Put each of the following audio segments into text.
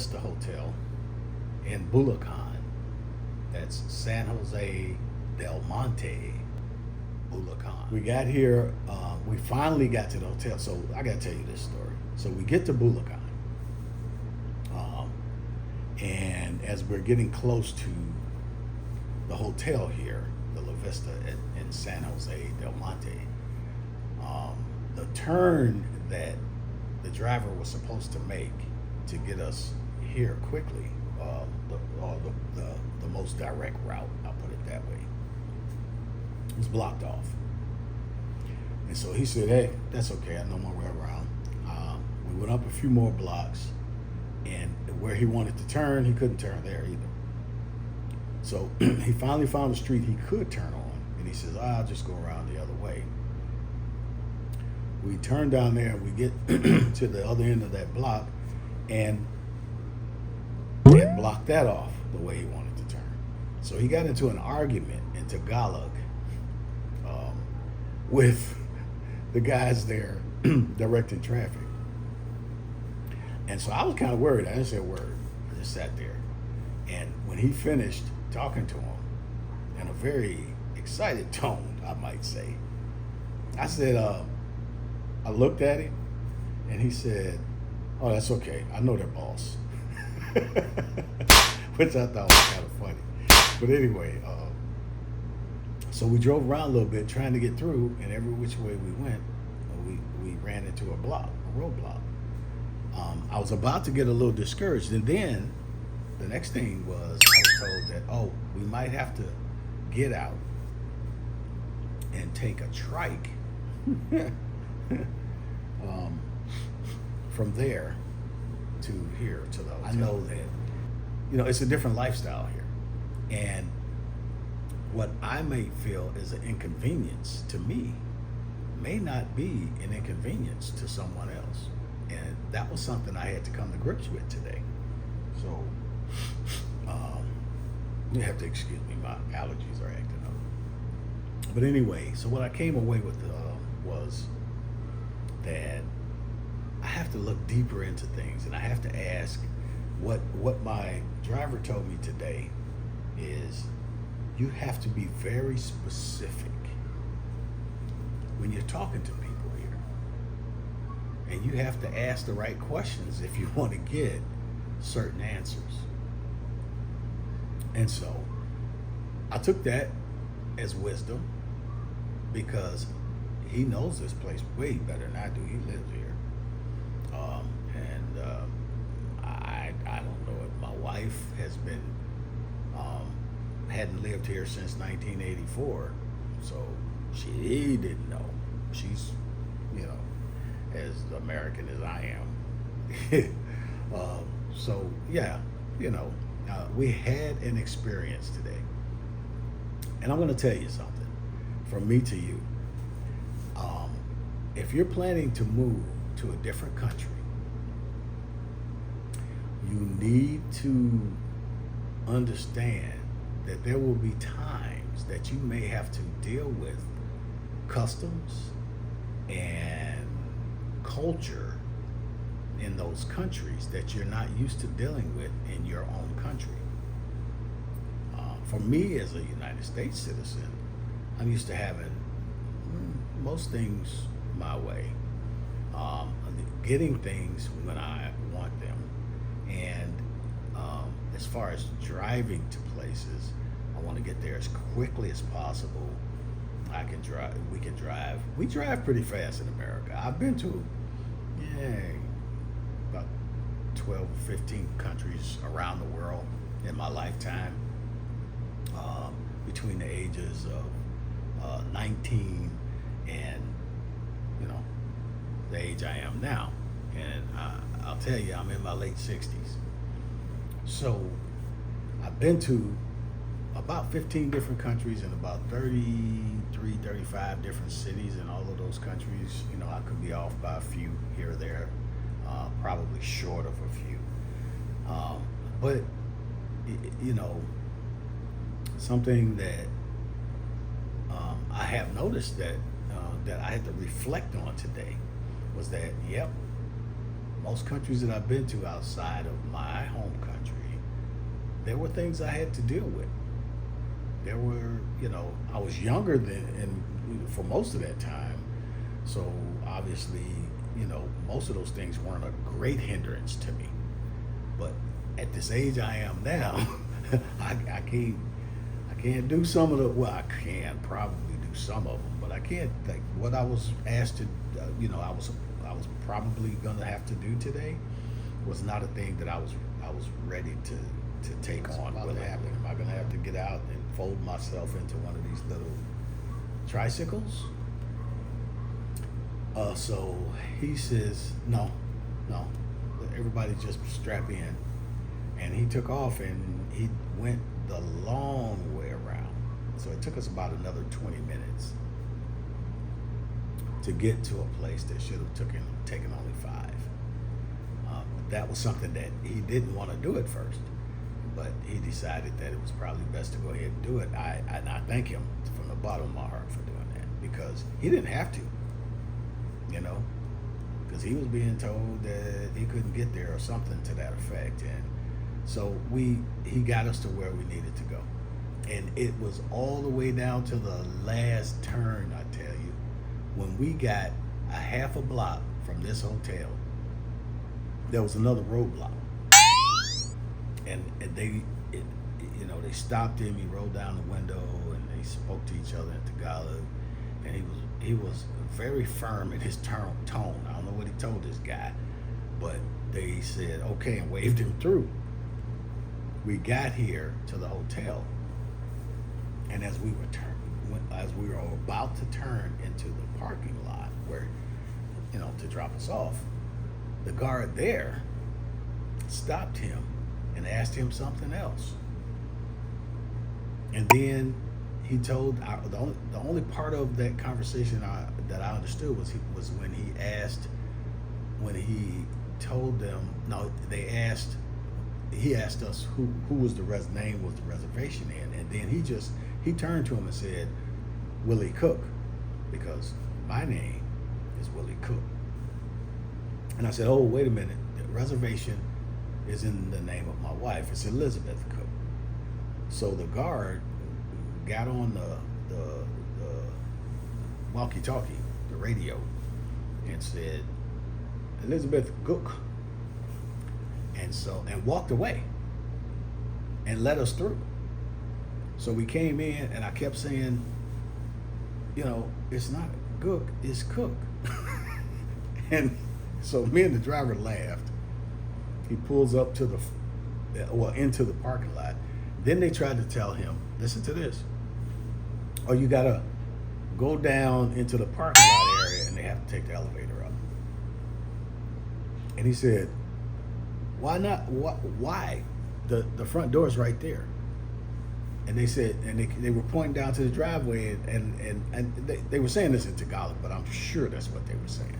Vista Hotel in Bulacan. That's San Jose del Monte, Bulacan. We got here, we finally got to the hotel. So I got to tell you this story. So we get to Bulacan. And as we're getting close to the hotel here, the La Vista in San Jose del Monte, the turn that the driver was supposed to make to get us here quickly, the most direct route, I'll put it that way, was blocked off. And so he said, hey, that's okay, I know my way around. We went up a few more blocks, and where he wanted to turn, he couldn't turn there either. So he finally found a street he could turn on, and he says, I'll just go around the other way. We turn down there, and we get to the other end of that block, and they had blocked that off the way he wanted to turn. So he got into an argument in Tagalog with the guys there directing traffic. And so I was kind of worried. I didn't say a word. I just sat there. And when he finished talking to him in a very excited tone, I might say, I said, I looked at him, and he said, oh, that's okay. I know their boss. Which I thought was kind of funny. But anyway, so we drove around a little bit trying to get through, and every which way we went, we ran into a roadblock. I was about to get a little discouraged, and then the next thing was I was told that, oh, we might have to get out and take a trike from there to here to the hotel. I know that, it's a different lifestyle here. And what I may feel is an inconvenience to me may not be an inconvenience to someone else. And that was something I had to come to grips with today. So, you have to excuse me, my allergies are acting up. But anyway, so what I came away with was that I have to look deeper into things, and I have to ask what my driver told me today is you have to be very specific when you're talking to people here. And you have to ask the right questions if you want to get certain answers. And so I took that as wisdom because he knows this place way better than I do. He lives here. I don't know if my wife has been, hadn't lived here since 1984. So she didn't know. She's, as American as I am. So yeah, we had an experience today. And I'm going to tell you something from me to you. If you're planning to move to a different country, you need to understand that there will be times that you may have to deal with customs and culture in those countries that you're not used to dealing with in your own country. For me as a United States citizen, I'm used to having most things my way, getting things when I want them. And as far as driving to places, I want to get there as quickly as possible. We can drive. We drive pretty fast in America. I've been to, about 12 or 15 countries around the world in my lifetime, between the ages of 19 and, the age I am now. And I'll tell you, I'm in my late 60s. So I've been to about 15 different countries in about 33, 35 different cities in all of those countries. I could be off by a few here or there, probably short of a few. But, something that I have noticed that I had to reflect on today was that, most countries that I've been to outside of my home country, there were things I had to deal with. There were, I was younger than, and for most of that time, so obviously, most of those things weren't a great hindrance to me. But at this age I am now, I can't do some of the. Well, I can probably do some of them, but I can't. Like what I was asked to, I was probably gonna have to do today was not a thing that I was ready to take on. What happened? Am I gonna have to get out and fold myself into one of these little tricycles? So he says, no, everybody just strap in. And he took off and he went the long way around. So it took us about another 20 minutes to get to a place that should have taken only 5. That was something that he didn't want to do at first, but he decided that it was probably best to go ahead and do it. And I thank him from the bottom of my heart for doing that, because he didn't have to, because he was being told that he couldn't get there or something to that effect. And so he got us to where we needed to go. And it was all the way down to the last turn, I tell you. When we got a half a block from this hotel, there was another roadblock. And they stopped him. He rolled down the window and they spoke to each other in Tagalog. And he was very firm in his tone. I don't know what he told this guy, but they said okay and waved him through. We got here to the hotel, and as we were about to turn into the parking lot where, to drop us off, the guard there stopped him and asked him something else. And then he told the only part of that conversation that I understood was when he told them. No, they asked. He asked us who was the name was the reservation in, and then he turned to him and said, Willie Cook, because my name is Willie Cook. And I said, oh, wait a minute, the reservation is in the name of my wife. It's Elizabeth Cook. So the guard got on the walkie-talkie, the radio, and said, Elizabeth Cook. And walked away and let us through. So we came in and I kept saying, it's not Cook, it's Cook. And so me and the driver laughed. He pulls up into the parking lot. Then they tried to tell him, listen to this. Oh, you gotta go down into the parking lot area and they have to take the elevator up. And he said, why not? Why? The front door is right there. And they said, and they were pointing down to the driveway, and they were saying this in Tagalog, but I'm sure that's what they were saying.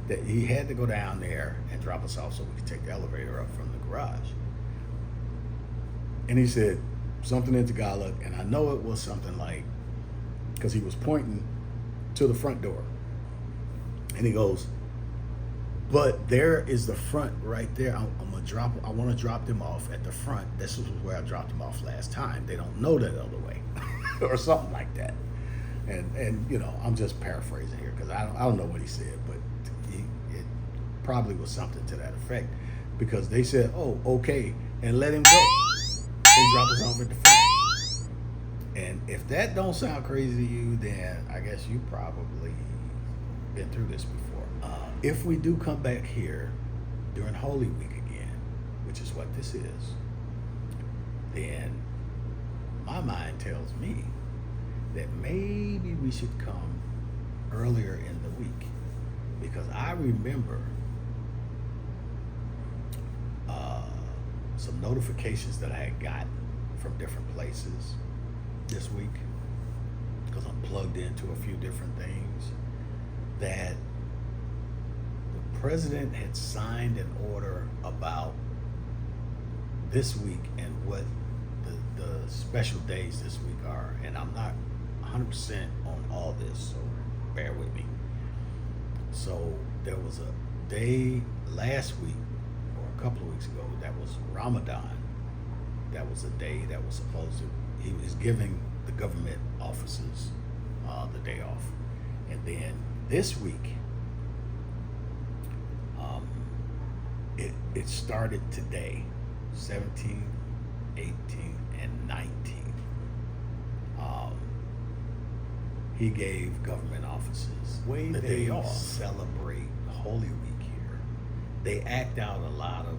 That he had to go down there and drop us off so we could take the elevator up from the garage. And he said something in Tagalog, and I know it was something like, because he was pointing to the front door. And he goes, but there is the front right there. I want to drop them off at the front. This is where I dropped them off last time. They don't know that other way, or something like that. And I'm just paraphrasing here because I don't know what he said, but it probably was something to that effect, because they said, oh, okay, and let him go and drop us off at the front. And if that don't sound crazy to you, then I guess you probably been through this before. If we do come back here during Holy Week again, which is what this is, then my mind tells me that maybe we should come earlier in the week, because I remember some notifications that I had gotten from different places this week, because I'm plugged into a few different things, that the president had signed an order about this week and what the special days this week are. And I'm not 100% on all this, so bear with me. So there was day last week or a couple of weeks ago, that was Ramadan. That was a day that was supposed to, he was giving the government offices the day off. And then this week, it started today, 17, 18, and 19. He gave government offices the day off. Celebrate Holy Week here. They act out a lot of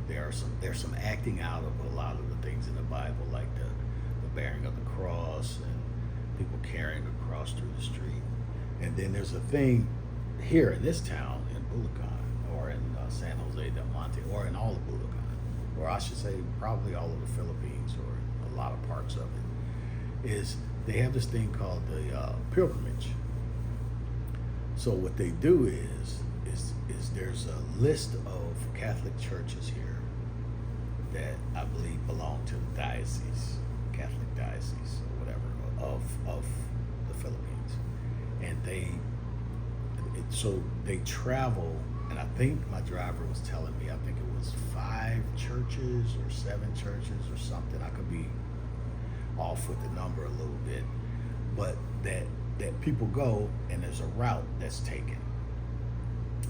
there's some acting out of a lot of the things in the Bible, like the bearing of the cross and people carrying a cross through the street. And then there's a thing here in this town, in Bulacan, or in San Jose del Monte, or in all of Bulacan, or I should say probably all of the Philippines, or a lot of parts of it, is they have this thing called the pilgrimage. So what they do is there's a list of Catholic churches here that I believe belong to the diocese, Catholic diocese or whatever of the Philippines, and so they travel. And I think my driver was telling me, I think it was 5 churches or 7 churches or something. I could be off with the number a little bit, but that people go and there's a route that's taken,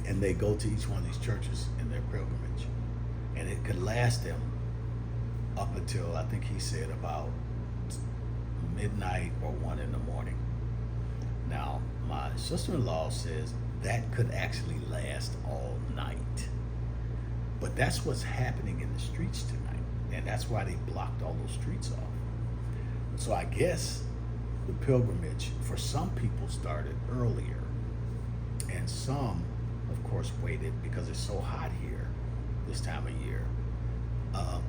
and they go to each one of these churches in their pilgrimage, and it could last them up until, I think he said, about midnight or 1 in the morning. Now, my sister-in-law says that could actually last all night. But that's what's happening in the streets tonight. And that's why they blocked all those streets off. So I guess the pilgrimage for some people started earlier. And some, of course, waited because it's so hot here this time of year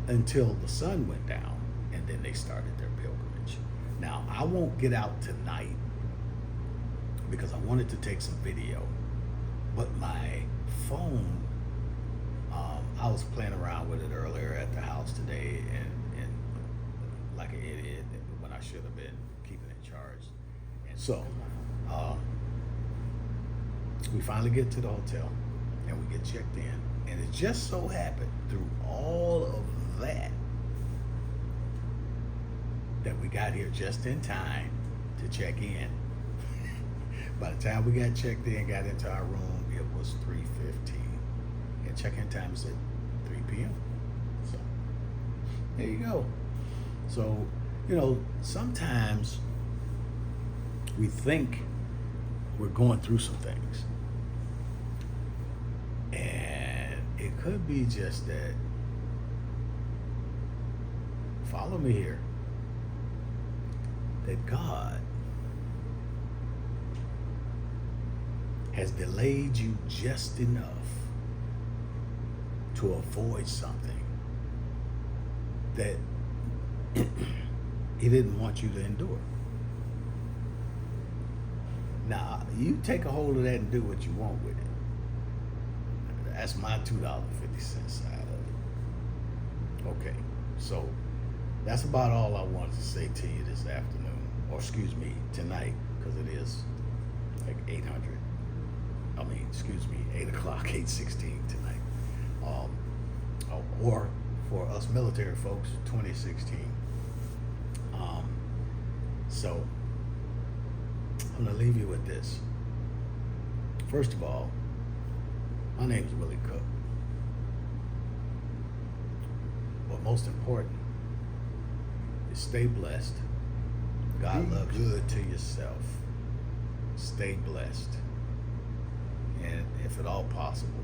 until the sun went down. And then they started their pilgrimage. Now, I won't get out tonight because I wanted to take some video, but my phone, I was playing around with it earlier at the house today, and like an idiot when I should have been keeping it charged. And so we finally get to the hotel and we get checked in, and it just so happened through all of that we got here just in time to check in. By the time we got checked in, got into our room, it was 3:15. And check-in time is at 3 p.m. So, there you go. So, sometimes we think we're going through some things. And it could be just that, follow me here, that God has delayed you just enough to avoid something that he didn't want you to endure. Now, you take a hold of that and do what you want with it. That's my $2.50 side of it. Okay, so that's about all I wanted to say to you this afternoon, or excuse me, tonight, because it is like 8 o'clock, 8:16 tonight. Or for us military folks, 2016. So I'm gonna leave you with this. First of all, my name is Willie Cook. But most important is stay blessed. God loves you. Be good to yourself. Stay blessed. And if at all possible,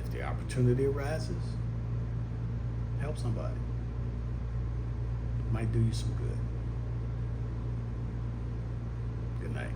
if the opportunity arises, help somebody. It might do you some good. Good night.